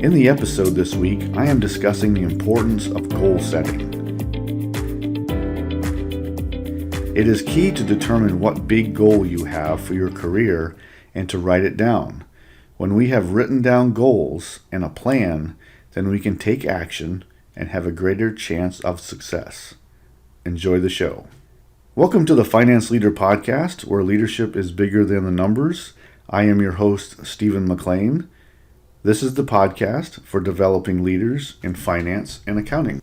In the episode this week, I am discussing the importance of goal setting. It is key to determine what big goal you have for your career and to write it down. When we have written down goals and a plan, then we can take action and have a greater chance of success. Enjoy the show. Welcome to the Finance Leader Podcast, where leadership is bigger than the numbers. I am your host, Stephen McLean. This is the podcast for developing leaders in finance and accounting.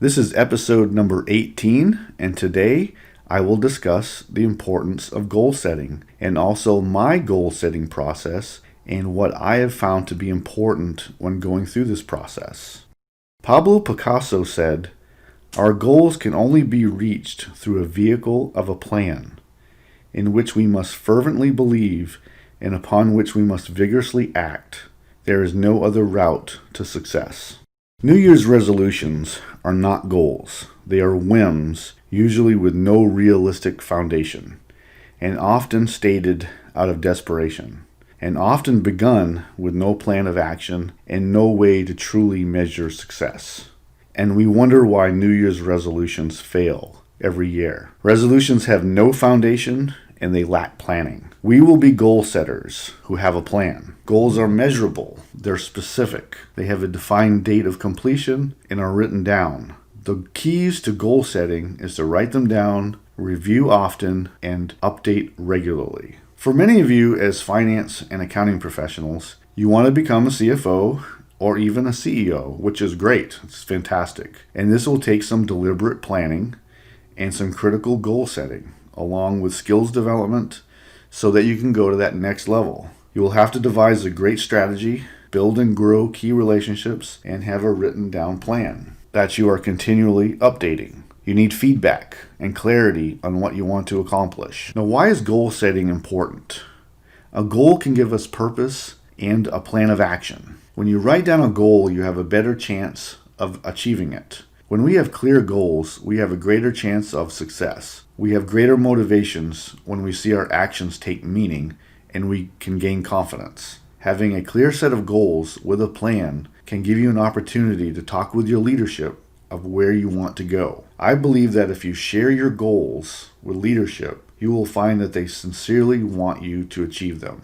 This is episode number 18, and today I will discuss the importance of goal setting and also my goal setting process and what I have found to be important when going through this process. Pablo Picasso said, "Our goals can only be reached through a vehicle of a plan, in which we must fervently believe and upon which we must vigorously act. There is no other route to success." New Year's resolutions are not goals. They are whims, usually with no realistic foundation, and often stated out of desperation, and often begun with no plan of action and no way to truly measure success. And we wonder why New Year's resolutions fail every year. Resolutions have no foundation and they lack planning. We will be goal setters who have a plan. Goals are measurable, they're specific, they have a defined date of completion and are written down. The keys to goal setting is to write them down, review often, and update regularly. For many of you as finance and accounting professionals, you want to become a CFO or even a CEO, which is great. It's fantastic. And this will take some deliberate planning and some critical goal setting, along with skills development, so that you can go to that next level. You will have to devise a great strategy, build and grow key relationships, and have a written down plan that you are continually updating. You need feedback and clarity on what you want to accomplish. Now, why is goal setting important? A goal can give us purpose and a plan of action. When you write down a goal, you have a better chance of achieving it. When we have clear goals, we have a greater chance of success. We have greater motivations when we see our actions take meaning, and we can gain confidence. Having a clear set of goals with a plan can give you an opportunity to talk with your leadership of where you want to go. I believe that if you share your goals with leadership, you will find that they sincerely want you to achieve them,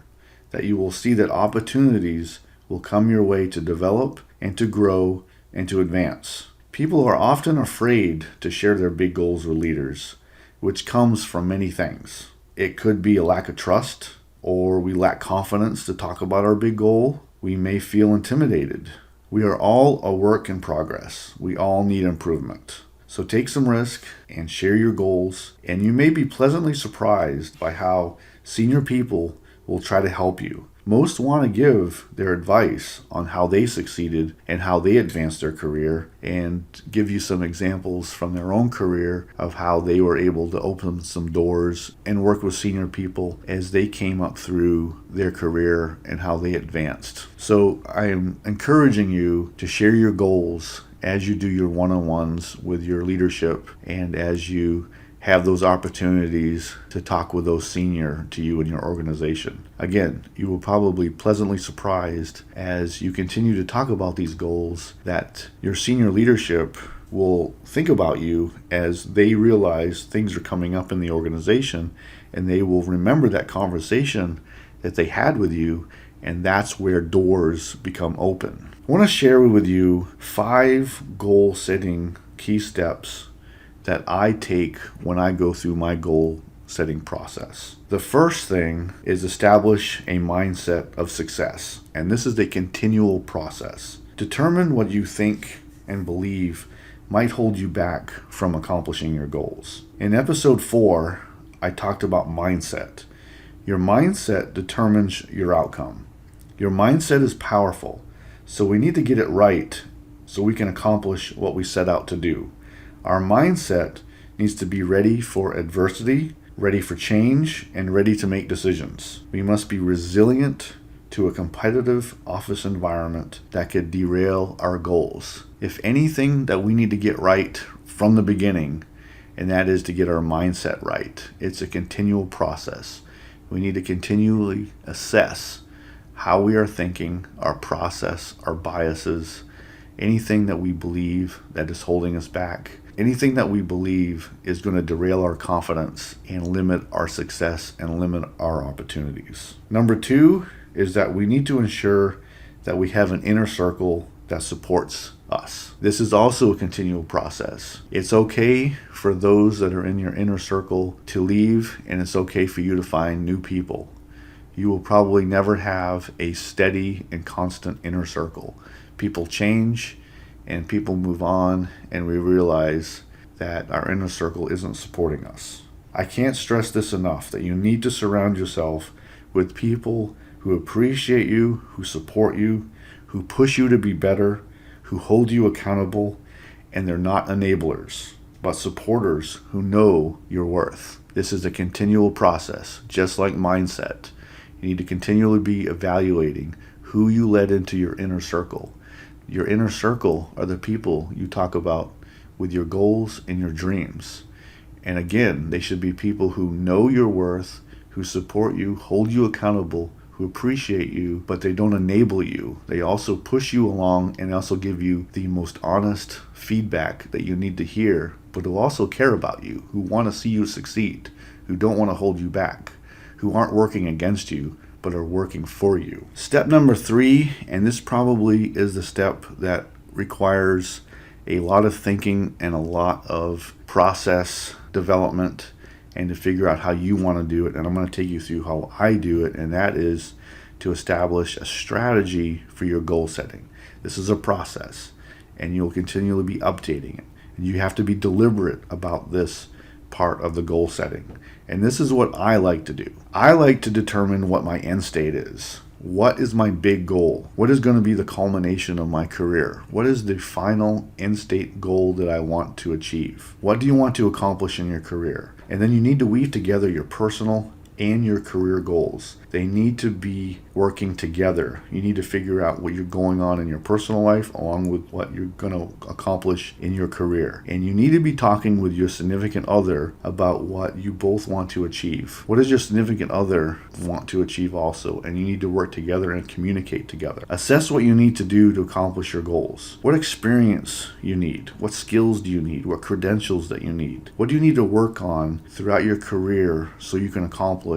that you will see that opportunities will come your way to develop and to grow and to advance. People are often afraid to share their big goals with leaders, which comes from many things. It could be a lack of trust, or we lack confidence to talk about our big goal. We may feel intimidated. We are all a work in progress. We all need improvement. So take some risk and share your goals, and you may be pleasantly surprised by how senior people will try to help you. Most want to give their advice on how they succeeded and how they advanced their career, and give you some examples from their own career of how they were able to open some doors and work with senior people as they came up through their career and how they advanced. So I am encouraging you to share your goals as you do your one-on-ones with your leadership and as you have those opportunities to talk with those senior to you in your organization. Again, you will probably be pleasantly surprised as you continue to talk about these goals that your senior leadership will think about you as they realize things are coming up in the organization, and they will remember that conversation that they had with you, and that's where doors become open. I want to share with you 5 goal setting key steps that I take when I go through my goal setting process. The first thing is establish a mindset of success, and this is a continual process. Determine what you think and believe might hold you back from accomplishing your goals. In episode 4, I talked about mindset. Your mindset determines your outcome. Your mindset is powerful, so we need to get it right so we can accomplish what we set out to do. Our mindset needs to be ready for adversity, ready for change, and ready to make decisions. We must be resilient to a competitive office environment that could derail our goals. If anything that we need to get right from the beginning, and that is to get our mindset right. It's a continual process. We need to continually assess how we are thinking, our process, our biases, anything that we believe that is holding us back, anything that we believe is going to derail our confidence and limit our success and limit our opportunities. Number 2 is that we need to ensure that we have an inner circle that supports us. This is also a continual process. It's okay for those that are in your inner circle to leave, and it's okay for you to find new people. You will probably never have a steady and constant inner circle. People change and people move on, and we realize that our inner circle isn't supporting us. I can't stress this enough, that you need to surround yourself with people who appreciate you, who support you, who push you to be better, who hold you accountable, and they're not enablers, but supporters who know your worth. This is a continual process, just like mindset. You need to continually be evaluating who you let into your inner circle. Your inner circle are the people you talk about with your goals and your dreams. And again, they should be people who know your worth, who support you, hold you accountable, who appreciate you, but they don't enable you. They also push you along and also give you the most honest feedback that you need to hear, but who also care about you, who want to see you succeed, who don't want to hold you back, who aren't working against you, but are working for you. Step number 3, and this probably is the step that requires a lot of thinking and a lot of process development, and to figure out how you want to do it. And I'm going to take you through how I do it, and that is to establish a strategy for your goal setting. This is a process, and you'll continually be updating it. And you have to be deliberate about this part of the goal setting. And this is what I like to do. I like to determine what my end state is. What is my big goal? What is going to be the culmination of my career? What is the final end state goal that I want to achieve? What do you want to accomplish in your career? And then you need to weave together your personal and your career goals. They need to be working together. You need to figure out what you're going on in your personal life along with what you're going to accomplish in your career. And you need to be talking with your significant other about what you both want to achieve. What does your significant other want to achieve also? And you need to work together and communicate together. Assess what you need to do to accomplish your goals. What experience you need. What skills do you need? What credentials that you need? What do you need to work on throughout your career so you can accomplish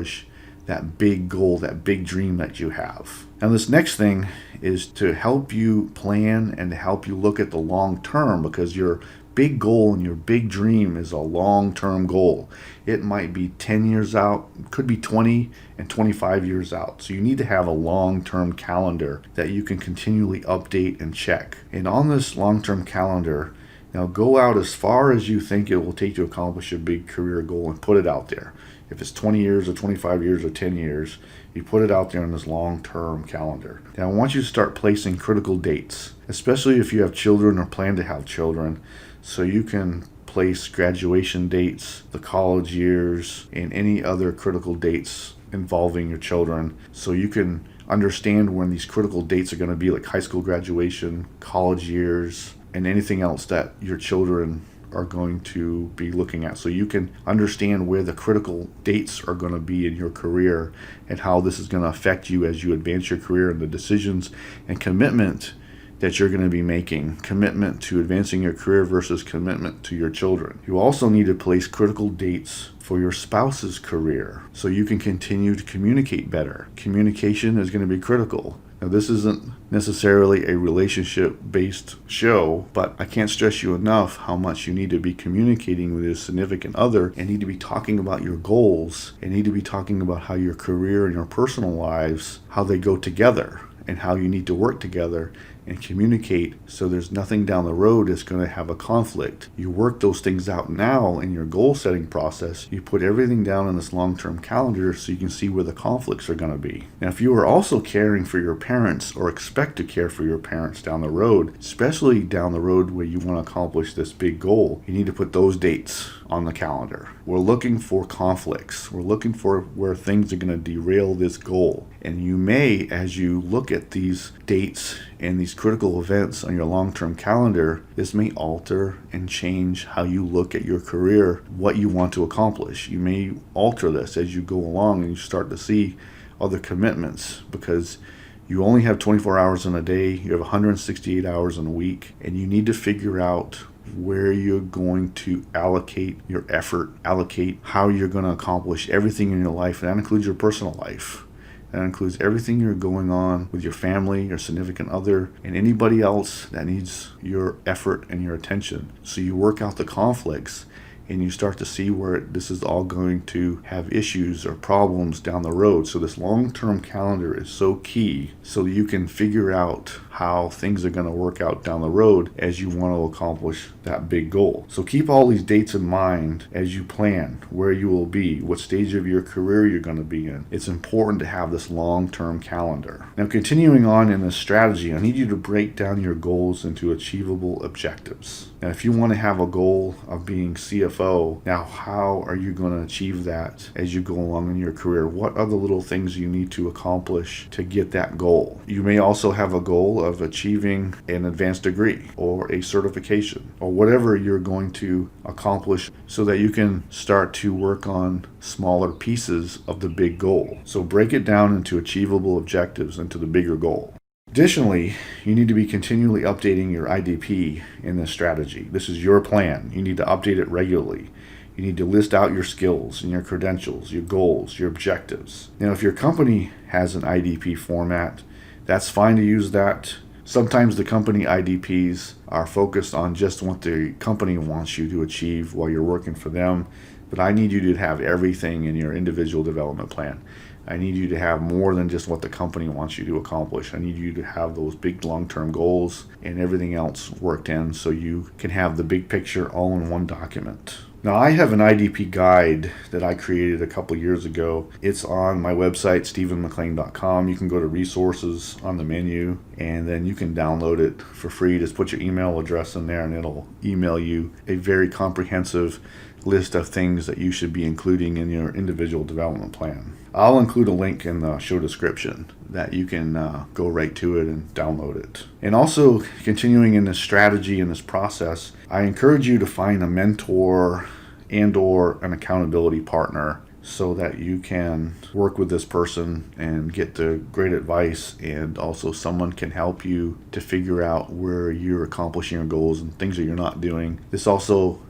that big goal, that big dream that you have? Now, this next thing is to help you plan and to help you look at the long term, because your big goal and your big dream is a long-term goal. It might be 10 years out, could be 20 and 25 years out. So you need to have a long-term calendar that you can continually update and check. And on this long-term calendar, now go out as far as you think it will take to accomplish a big career goal and put it out there. If it's 20 years or 25 years or 10 years, you put it out there on this long-term calendar. Now I want you to start placing critical dates, especially if you have children or plan to have children, so you can place graduation dates, the college years, and any other critical dates involving your children, so you can understand when these critical dates are going to be, like high school graduation, college years, and anything else that your children are going to be looking at, so you can understand where the critical dates are going to be in your career and how this is going to affect you as you advance your career, and the decisions and commitment that you're going to be making. Commitment to advancing your career versus commitment to your children. You also need to place critical dates for your spouse's career so you can continue to communicate better. Communication is going to be critical. Now, this isn't necessarily a relationship-based show, but I can't stress you enough how much you need to be communicating with your significant other, and need to be talking about your goals, and need to be talking about how your career and your personal lives, how they go together, and how you need to work together and communicate, so there's nothing down the road that's going to have a conflict. You work those things out now in your goal setting process. You put everything down in this long-term calendar so you can see where the conflicts are going to be. Now, if you are also caring for your parents or expect to care for your parents down the road, especially down the road where you want to accomplish this big goal, you need to put those dates on the calendar. We're looking for conflicts. We're looking for where things are going to derail this goal. And you may, as you look at these dates and these critical events on your long-term calendar, this may alter and change how you look at your career, what you want to accomplish. You may alter this as you go along and you start to see other commitments, because You only have 24 hours in a day, you have 168 hours in a week, and you need to figure out where you're going to allocate your effort, allocate how you're going to accomplish everything in your life. And that includes your personal life. That includes everything you're going on with your family, your significant other, and anybody else that needs your effort and your attention. So you work out the conflicts and you start to see where this is all going to have issues or problems down the road. So this long-term calendar is so key so you can figure out how things are going to work out down the road as you want to accomplish that big goal. So keep all these dates in mind as you plan where you will be, what stage of your career you're going to be in. It's important to have this long-term calendar. Now, continuing on in this strategy, I need you to break down your goals into achievable objectives. Now, if you want to have a goal of being CFO, now how are you going to achieve that as you go along in your career? What are the little things you need to accomplish to get that goal? You may also have a goal of achieving an advanced degree or a certification or whatever you're going to accomplish so that you can start to work on smaller pieces of the big goal. So break it down into achievable objectives into the bigger goal. Additionally, you need to be continually updating your IDP in this strategy. This is your plan. You need to update it regularly. You need to list out your skills and your credentials, your goals, your objectives. Now, if your company has an IDP format, that's fine to use that. Sometimes the company IDPs are focused on just what the company wants you to achieve while you're working for them. But I need you to have everything in your individual development plan. I need you to have more than just what the company wants you to accomplish. I need you to have those big long-term goals and everything else worked in so you can have the big picture all in one document. Now, I have an IDP guide that I created a couple years ago. It's on my website, stephenmclean.com. You can go to resources on the menu, and then you can download it for free. Just put your email address in there, and it'll email you a very comprehensive list of things that you should be including in your individual development plan. I'll include a link in the show description that you can go right to it and download it. And also, continuing in this strategy and this process, I encourage you to find a mentor and or an accountability partner so that you can work with this person and get the great advice, and also someone can help you to figure out where you're accomplishing your goals and things that you're not doing. This also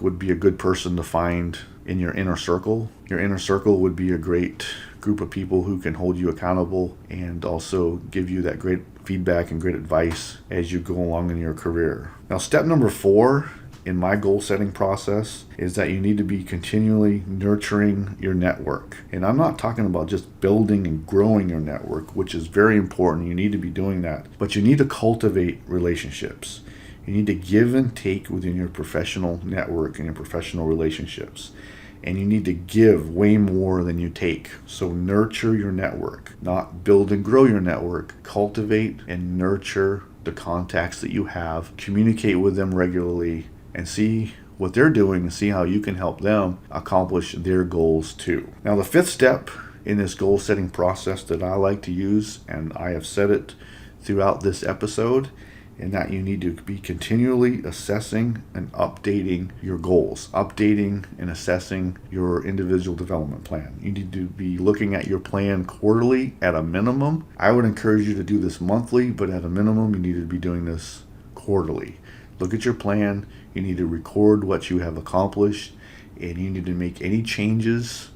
would be a good person to find in your inner circle. Your inner circle would be a great group of people who can hold you accountable and also give you that great feedback and great advice as you go along in your career. Now, step number 4 in my goal setting process is that you need to be continually nurturing your network. And I'm not talking about just building and growing your network, which is very important. You need to be doing that. But you need to cultivate relationships. You need to give and take within your professional network and your professional relationships. And you need to give way more than you take. So nurture your network, not build and grow your network. Cultivate and nurture the contacts that you have. Communicate with them regularly and see what they're doing and see how you can help them accomplish their goals too. Now, the 5th step in this goal setting process that I like to use, and I have said it throughout this episode, and that you need to be continually assessing and updating your goals, updating and assessing your individual development plan. You need to be looking at your plan quarterly at a minimum. I would encourage you to do this monthly, but at a minimum, you need to be doing this quarterly. Look at your plan. You need to record what you have accomplished, and you need to make any changes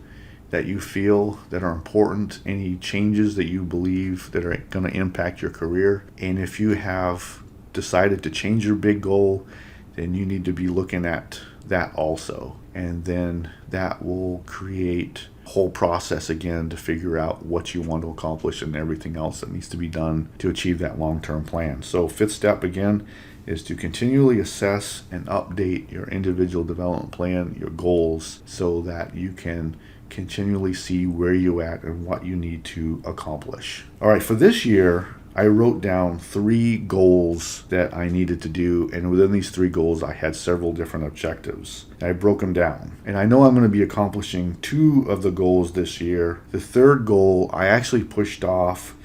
that you feel that are important, any changes that you believe that are going to impact your career. And if you have decided to change your big goal, then you need to be looking at that also. And then that will create a whole process again to figure out what you want to accomplish and everything else that needs to be done to achieve that long-term plan. So 5th step again is to continually assess and update your individual development plan, your goals, so that you can continually see where you're at and what you need to accomplish. All right, for this year, I wrote down 3 goals that I needed to do, and within these 3 goals, I had several different objectives. I broke them down, and I know I'm going to be accomplishing 2 of the goals this year. The 3rd goal I actually pushed off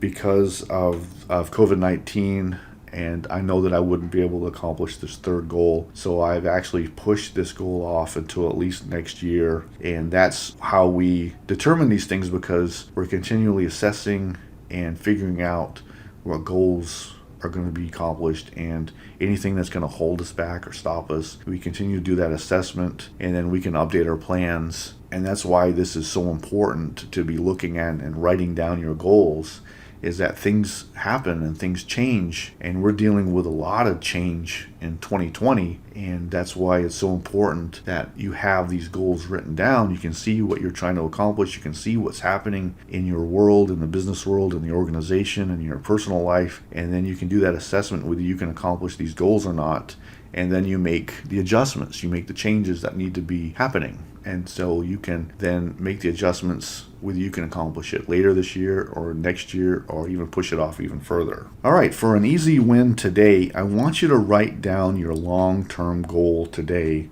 because of COVID-19, and I know that I wouldn't be able to accomplish this 3rd goal. So I've actually pushed this goal off until at least next year. And that's how we determine these things, because we're continually assessing and figuring out what goals are going to be accomplished and anything that's going to hold us back or stop us. We continue to do that assessment, and then we can update our plans. And that's why this is so important to be looking at and writing down your goals, is that things happen and things change, and we're dealing with a lot of change in 2020, and that's why it's so important that you have these goals written down. You can see what you're trying to accomplish. You can see what's happening in your world, in the business world, in the organization, in your personal life, and then you can do that assessment whether you can accomplish these goals or not, and then you make the adjustments, you make the changes that need to be happening. And so you can then make the adjustments whether you can accomplish it later this year or next year, or even push it off even further. All right, for an easy win today, I want you to write down your long-term goal today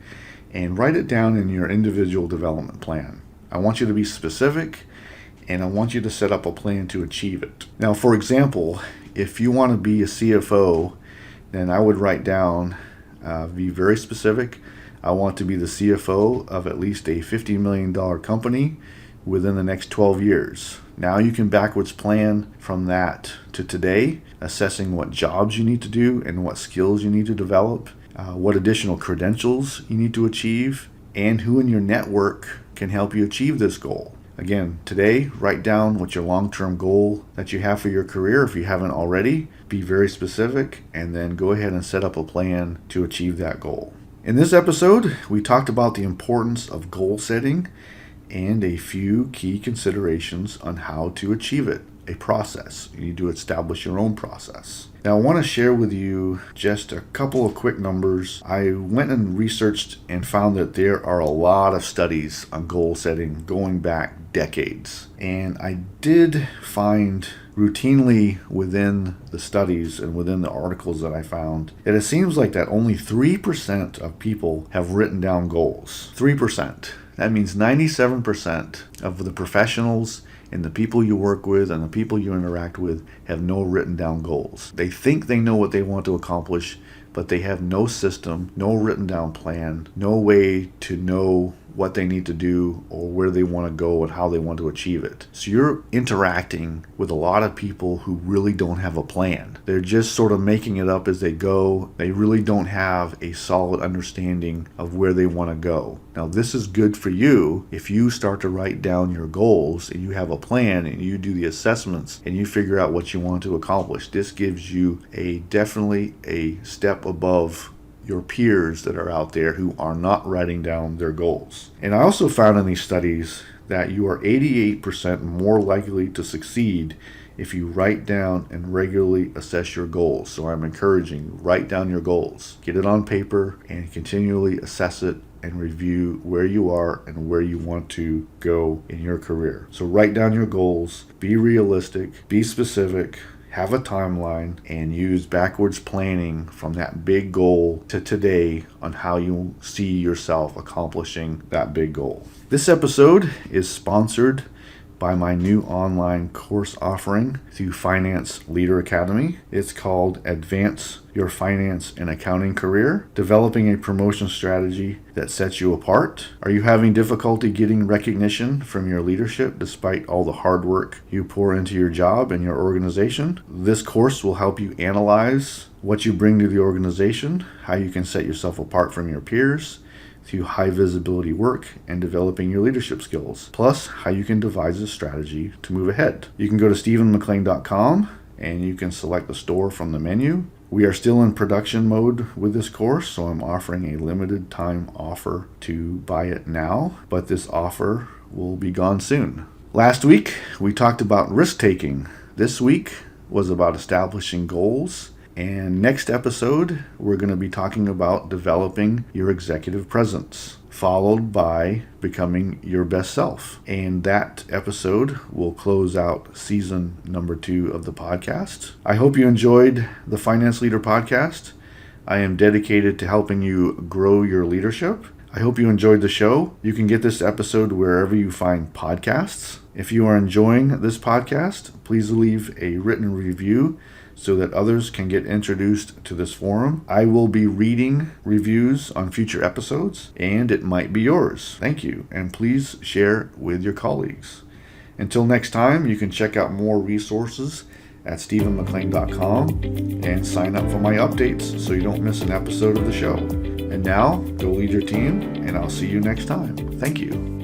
and write it down in your individual development plan. I want you to be specific, and I want you to set up a plan to achieve it. Now, for example, if you want to be a CFO, then I would write down, be very specific. I want to be the CFO of at least a $50 million company within the next 12 years. Now you can backwards plan from that to today, assessing what jobs you need to do and what skills you need to develop, what additional credentials you need to achieve, and who in your network can help you achieve this goal. Again, today, write down what your long-term goal that you have for your career. If you haven't already, be very specific, and then go ahead and set up a plan to achieve that goal. In this episode, we talked about the importance of goal setting and a few key considerations on how to achieve it, a process. You need to establish your own process. Now, I want to share with you just a couple of quick numbers. I went and researched and found that there are a lot of studies on goal setting going back decades. And I did find routinely within the studies and within the articles that I found that it seems like that only 3% of people have written down goals. 3%. That means 97% of the professionals and the people you work with and the people you interact with have no written down goals. They think they know what they want to accomplish, but they have no system, no written down plan, no way to know what they need to do or where they want to go and how they want to achieve it. So you're interacting with a lot of people who really don't have a plan. They're just sort of making it up as they go. They really don't have a solid understanding of where they want to go. Now, this is good for you if you start to write down your goals and you have a plan and you do the assessments and you figure out what you want to accomplish. This gives you definitely a step above your peers that are out there who are not writing down their goals. And I also found in these studies that you are 88% more likely to succeed if you write down and regularly assess your goals. So I'm encouraging you, write down your goals, get it on paper, and continually assess it and review where you are and where you want to go in your career. So write down your goals, be realistic, be specific, have a timeline, and use backwards planning from that big goal to today on how you see yourself accomplishing that big goal. This episode is sponsored by my new online course offering through Finance Leader Academy. It's called Advance Your Finance and Accounting Career, Developing a Promotion Strategy that Sets You Apart. Are you having difficulty getting recognition from your leadership despite all the hard work you pour into your job and your organization? This course will help you analyze what you bring to the organization, how you can set yourself apart from your peers, through high visibility work and developing your leadership skills, plus how you can devise a strategy to move ahead. You can go to stephenmclean.com and you can select the store from the menu. We are still in production mode with this course, so I'm offering a limited time offer to buy it now, but this offer will be gone soon. Last week, we talked about risk taking. This week was about establishing goals. And next episode, we're going to be talking about developing your executive presence, followed by becoming your best self. And that episode will close out season number 2 of the podcast. I hope you enjoyed the Finance Leader podcast. I am dedicated to helping you grow your leadership. I hope you enjoyed the show. You can get this episode wherever you find podcasts. If you are enjoying this podcast, please leave a written review so that others can get introduced to this forum. I will be reading reviews on future episodes, and it might be yours. Thank you, and please share with your colleagues. Until next time, you can check out more resources at stephenmclean.com and sign up for my updates so you don't miss an episode of the show. And now, go lead your team, and I'll see you next time. Thank you.